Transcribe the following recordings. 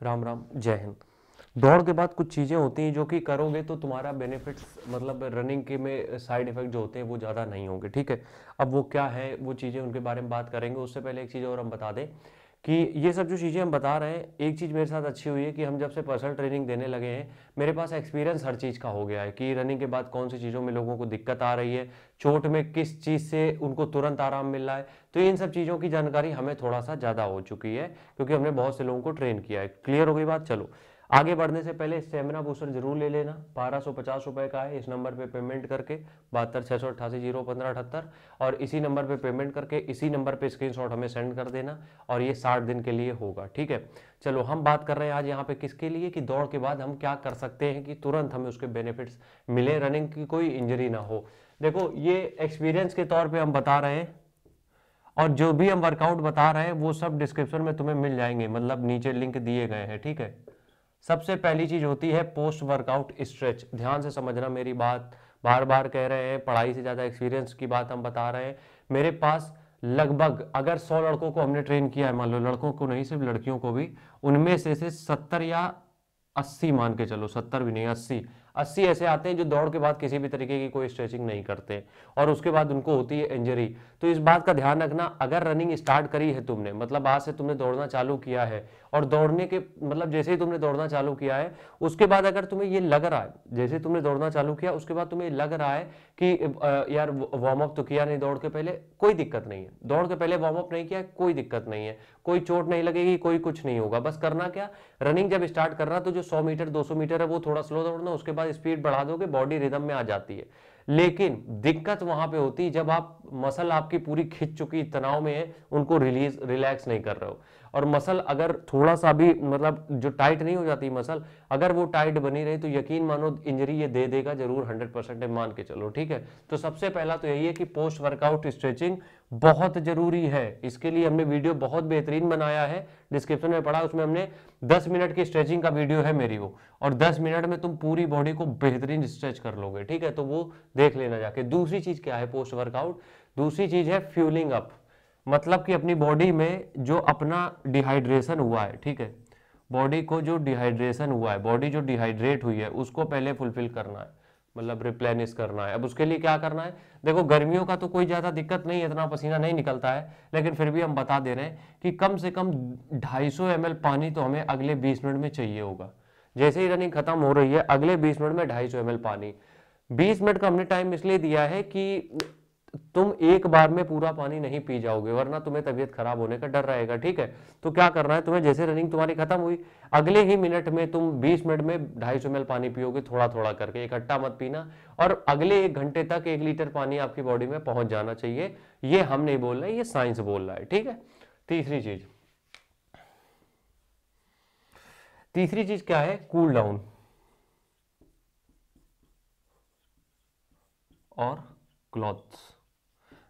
राम राम, जय हिंद। दौड़ के बाद कुछ चीज़ें होती हैं जो कि करोगे तो तुम्हारा बेनिफिट्स मतलब रनिंग के में साइड इफेक्ट जो होते हैं वो ज़्यादा नहीं होंगे। ठीक है, अब वो क्या है वो चीज़ें उनके बारे में बात करेंगे। उससे पहले एक चीज़ और हम बता दें कि ये सब जो चीज़ें हम बता रहे हैं, एक चीज़ मेरे साथ अच्छी हुई है कि हम जब से पर्सनल ट्रेनिंग देने लगे हैं मेरे पास एक्सपीरियंस हर चीज़ का हो गया है कि रनिंग के बाद कौन सी चीज़ों में लोगों को दिक्कत आ रही है, चोट में किस चीज़ से उनको तुरंत आराम मिल रहा है। तो इन सब चीज़ों की जानकारी हमें थोड़ा सा ज़्यादा हो चुकी है क्योंकि हमने बहुत से लोगों को ट्रेन किया है। क्लियर हो गई बात? चलो आगे बढ़ने से पहले स्टेमिना बूस्टर जरूर ले लेना। 1250 रुपए का है। इस नंबर पे पेमेंट करके 72 688 0 15 78 और इसी नंबर पे पेमेंट करके इसी नंबर पे स्क्रीनशॉट हमें सेंड कर देना और ये 60 दिन के लिए होगा। ठीक है, चलो हम बात कर रहे हैं आज यहाँ पे किसके लिए कि दौड़ के बाद हम क्या कर सकते हैं कि तुरंत हमें उसके बेनिफिट्स मिले, रनिंग की कोई इंजरी ना हो। देखो ये एक्सपीरियंस के तौर पर हम बता रहे हैं और जो भी हम वर्कआउट बता रहे हैं वो सब डिस्क्रिप्शन में तुम्हें मिल जाएंगे, मतलब नीचे लिंक दिए गए हैं। ठीक है, सबसे पहली चीज होती है पोस्ट वर्कआउट स्ट्रेच। ध्यान से समझना मेरी बात, बार बार कह रहे हैं, पढ़ाई से ज्यादा एक्सपीरियंस की बात हम बता रहे हैं। मेरे पास लगभग अगर 100 लड़कों को हमने ट्रेन किया है, मान लो लड़कों को नहीं सिर्फ लड़कियों को भी, उनमें से 70 या 80 मान के चलो, 70 भी नहीं 80 ऐसे आते हैं जो दौड़ के बाद किसी भी तरीके की कोई स्ट्रेचिंग नहीं करते और उसके बाद उनको होती है इंजरी। तो इस बात का ध्यान रखना, अगर रनिंग स्टार्ट करी है तुमने, मतलब आज से तुमने दौड़ना चालू किया है और दौड़ने के मतलब जैसे ही तुमने दौड़ना चालू किया है उसके बाद अगर तुम्हें ये लग रहा है, जैसे तुमने दौड़ना चालू किया उसके बाद तुम्हें लग रहा है कि यार वार्म अप तो किया नहीं दौड़ के पहले, कोई दिक्कत नहीं है। दौड़ के पहले वार्म अप नहीं किया, कोई दिक्कत नहीं है, कोई चोट नहीं लगेगी, कोई कुछ नहीं होगा। बस करना क्या, रनिंग जब स्टार्ट कर रहा तो जो 100 मीटर 200 मीटर है वो थोड़ा स्लो दौड़ना, उसके बाद स्पीड बढ़ा दोगे, बॉडी रिदम में आ जाती है। लेकिन दिक्कत वहां पे होती है जब आप मसल आपकी पूरी खिंच चुकी तनाव में है, उनको रिलैक्स नहीं कर रहे हो। और मसल अगर थोड़ा सा भी मतलब जो टाइट नहीं हो जाती मसल, अगर वो टाइट बनी रही तो यकीन मानो इंजरी ये दे देगा जरूर, 100% मान के चलो। ठीक है, तो सबसे पहला तो यही है कि पोस्ट वर्कआउट स्ट्रेचिंग बहुत जरूरी है। इसके लिए हमने वीडियो बहुत बेहतरीन बनाया है, डिस्क्रिप्शन में पड़ा, उसमें हमने 10 मिनट की स्ट्रेचिंग का वीडियो है मेरी वो, और 10 मिनट में तुम पूरी बॉडी को बेहतरीन स्ट्रेच कर लोगे। ठीक है, तो वो देख लेना जाके। दूसरी चीज क्या है पोस्ट वर्कआउट, दूसरी चीज है फ्यूलिंग अप, मतलब कि अपनी बॉडी में जो अपना डिहाइड्रेशन हुआ है, ठीक है, बॉडी को जो डिहाइड्रेशन हुआ है, बॉडी जो डिहाइड्रेट हुई है उसको पहले फुलफिल करना है, मतलब रिप्लेनिश करना है। अब उसके लिए क्या करना है, देखो गर्मियों का तो कोई ज़्यादा दिक्कत नहीं है, इतना पसीना नहीं निकलता है, लेकिन फिर भी हम बता दे रहे हैं कि कम से कम 250 ml पानी तो हमें अगले 20 मिनट में चाहिए होगा। जैसे ही रनिंग खत्म हो रही है अगले 20 मिनट में 250 ml पानी। 20 मिनट का हमने टाइम इसलिए दिया है कि तुम एक बार में पूरा पानी नहीं पी जाओगे वरना तुम्हें तबीयत खराब होने का डर रहेगा। ठीक है, तो क्या करना है तुम्हें, जैसे रनिंग तुम्हारी खत्म हुई अगले ही मिनट में तुम 20 मिनट में 250 ml पानी पियोगे, थोड़ा थोड़ा करके, इकट्ठा मत पीना, और अगले 1 घंटे तक 1 लीटर पानी आपकी बॉडी में पहुंच जाना चाहिए। ये हम नहीं बोल रहे, ये साइंस बोल रहा है। ठीक है, तीसरी चीज क्या है, कूल डाउन और क्लॉथ्स।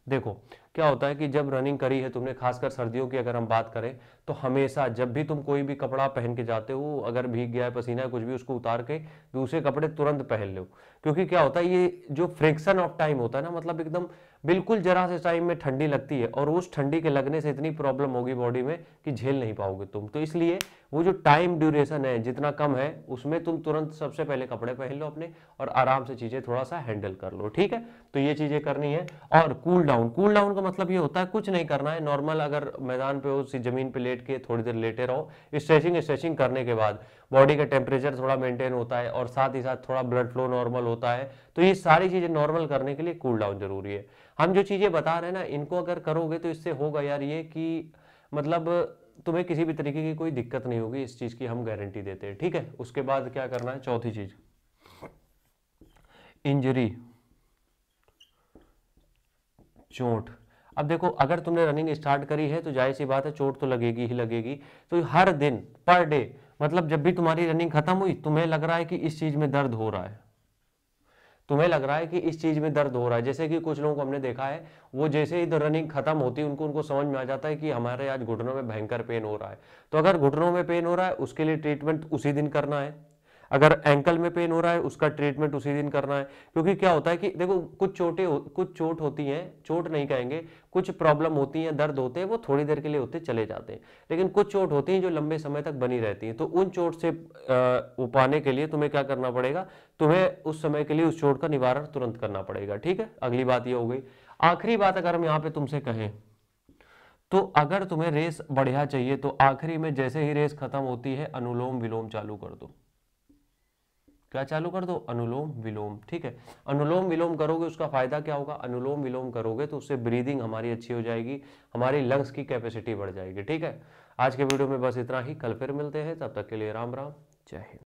देखो क्या होता है कि जब रनिंग करी है तुमने, खासकर सर्दियों की अगर हम बात करें, तो हमेशा जब भी तुम कोई भी कपड़ा पहन के जाते हो, अगर भीग गया है, पसीना है, कुछ भी, उसको उतार के दूसरे कपड़े तुरंत पहन लो। क्योंकि क्या होता है, ये जो फ्रिक्शन ऑफ टाइम होता है ना, मतलब एकदम बिल्कुल जरा से टाइम में ठंडी लगती है और उस ठंडी के लगने से इतनी प्रॉब्लम होगी बॉडी में कि झेल नहीं पाओगे तुम। तो इसलिए वो जो टाइम ड्यूरेशन है जितना कम है उसमें तुम तुरंत सबसे पहले कपड़े पहन लो अपने और आराम से चीजें थोड़ा सा हैंडल कर लो। ठीक है, तो ये चीजें करनी है। और कूल डाउन, कूल डाउन का मतलब ये होता है कुछ नहीं करना है, नॉर्मल अगर मैदान पे हो जमीन पे लेट के थोड़ी देर लेटे रहो, स्ट्रेचिंग करने के बाद बॉडी का टेम्परेचर थोड़ा मेंटेन होता है और साथ ही साथ थोड़ा ब्लड फ्लो नॉर्मल होता है। तो ये सारी चीजें नॉर्मल करने के लिए कूल डाउन जरूरी है। हम जो चीजें बता रहे हैं ना, इनको अगर करोगे तो इससे होगा यार ये कि मतलब तुम्हें किसी भी तरीके की कोई दिक्कत नहीं होगी, इस चीज की हम गारंटी देते हैं। ठीक है, उसके बाद क्या करना है, चौथी चीज, इंजरी, चोट। अब देखो अगर तुमने रनिंग स्टार्ट करी है तो जाहिर सी बात है चोट तो लगेगी ही लगेगी। तो हर दिन पर डे, मतलब जब भी तुम्हारी रनिंग खत्म हुई तुम्हें लग रहा है कि इस चीज में दर्द हो रहा है, तुम्हें लग रहा है कि इस चीज में दर्द हो रहा है, जैसे कि कुछ लोगों को हमने देखा है वो जैसे ही रनिंग खत्म होती है उनको समझ में आ जाता है कि हमारे आज घुटनों में भयंकर पेन हो रहा है। तो अगर घुटनों में पेन हो रहा है उसके लिए ट्रीटमेंट उसी दिन करना है। अगर एंकल में पेन हो रहा है उसका ट्रीटमेंट उसी दिन करना है, क्योंकि क्या होता है कि देखो कुछ चोट होती है, चोट नहीं कहेंगे, कुछ प्रॉब्लम होती है, दर्द होते हैं, वो थोड़ी देर के लिए होते चले जाते हैं, लेकिन कुछ चोट होती है जो लंबे समय तक बनी रहती है। तो उन चोट से पाने के लिए तुम्हें क्या करना पड़ेगा, तुम्हें उस समय के लिए उस चोट का निवारण तुरंत करना पड़ेगा। ठीक है, अगली बात ये हो गई। आखिरी बात अगर हम यहाँ पे तुमसे कहें तो अगर तुम्हें रेस बढ़िया चाहिए तो आखिरी में जैसे ही रेस खत्म होती है अनुलोम विलोम चालू कर दो। क्या चालू कर दो? अनुलोम विलोम। ठीक है, अनुलोम विलोम करोगे उसका फायदा क्या होगा, अनुलोम विलोम करोगे तो उससे ब्रीदिंग हमारी अच्छी हो जाएगी, हमारी लंग्स की कैपेसिटी बढ़ जाएगी। ठीक है, आज के वीडियो में बस इतना ही, कल फिर मिलते हैं, तब तक के लिए राम राम, जय हिंद।